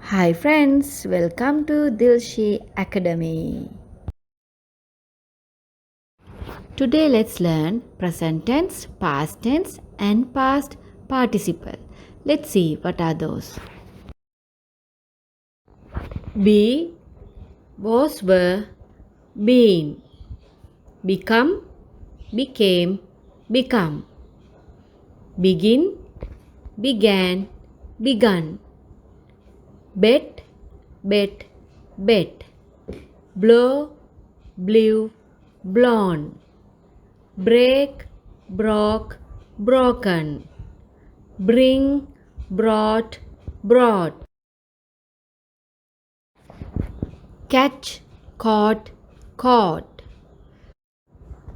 Hi friends, welcome to Dilshi Academy. Today let's learn present tense, past tense and past participle. Let's see what are those. Be, was, were, been. Become, became, become. Begin, began, begun. Bet, bet, bet. Blow, blew, blown. Break, broke, broken. Bring, brought, brought. Catch, caught, caught.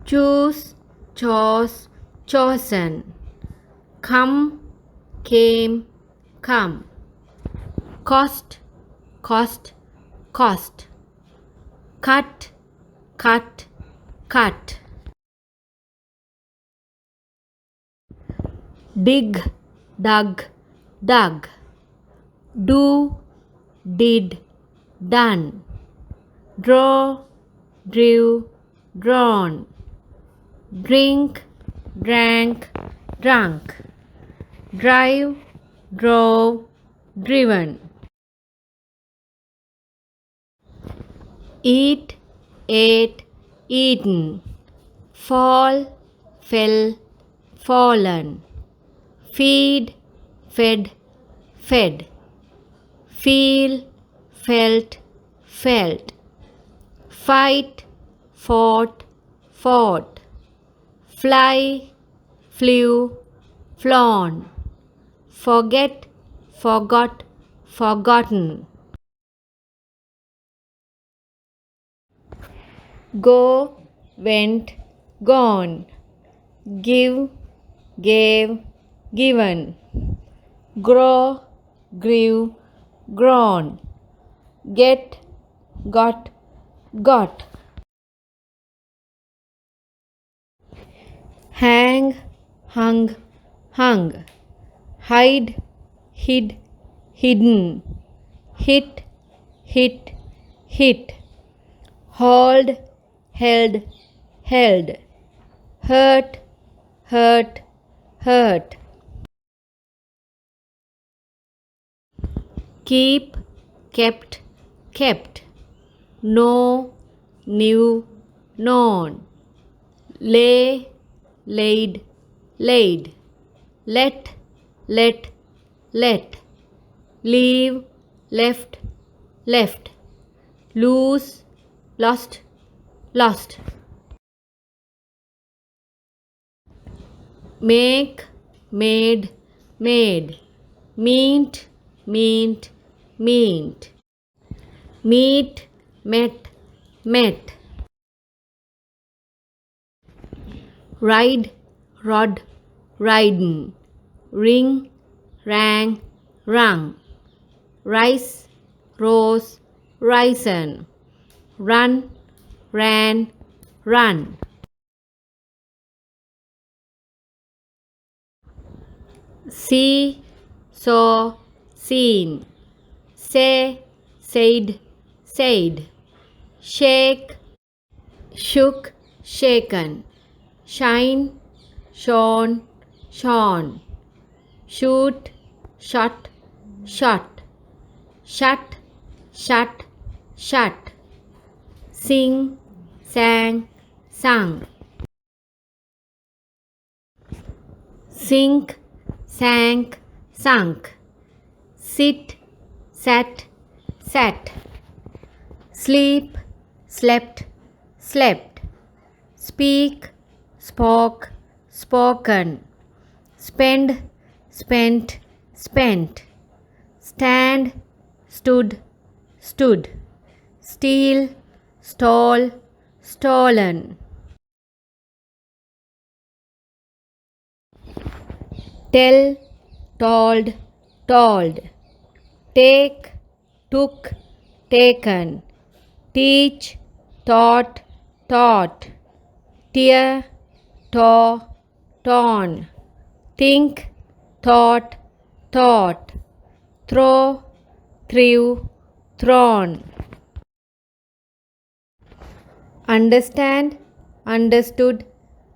Choose, chose, chosen. Come, came, come. Cost, cost, cost. Cut, cut, cut. Dig, dug, dug. Do, did, done. Draw, drew, drawn. Drink, drank, drunk. Drive, drove, driven. Eat, ate, eaten. Fall, fell, fallen. Feed, fed, fed. Feel, felt, felt. Fight, fought, fought. Fly, flew, flown. Forget, forgot, forgotten. Go, went, gone. Give, gave, given. Grow, grew, grown. Get, got, got. Hang, hung, hung. Hide, hid, hidden. Hit, hit, hit. Hold, held, held. Hurt, hurt, hurt. Keep, kept, kept. Know, knew, known. Lay, laid, laid. Let, let. Leave, left, left. Lose, lost, lost. Make, made, made. Meet, meant, meant. Meet, met, met. Ride, rod, ridden. Ring, rang, rung. Rise, rose, risen. Run, ran, run. See, saw, seen. Say, said, said. Shake, shook, shaken. Shine, shone, shone. Shoot, shut, shut. Shut, shut, shut. Sing, sang, sung. Sink, sank, sunk. Sit, sat, sat. Sleep, slept, slept. Speak, spoke, spoken. Spend, spent, spent. Stand, stood, stood. Steal, stole, stolen. Tell, told, told. Take, took, taken. Teach, taught, taught. Tear, tore, torn. Think, thought, thought. Throw, threw, thrown. Understand, understood,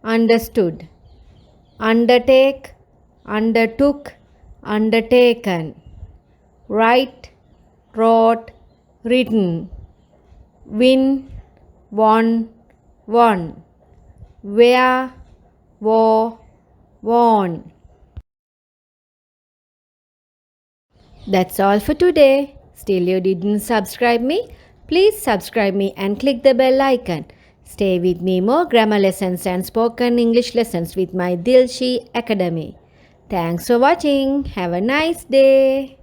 understood. Undertake, undertook, undertaken. Write, wrote, written. Win, won, won. Wear, wore, worn. That's all for today. Still you didn't subscribe me? Please subscribe me and click the bell icon. Stay with me more grammar lessons and spoken English lessons with my Dilshi Academy. Thanks for watching. Have a nice day.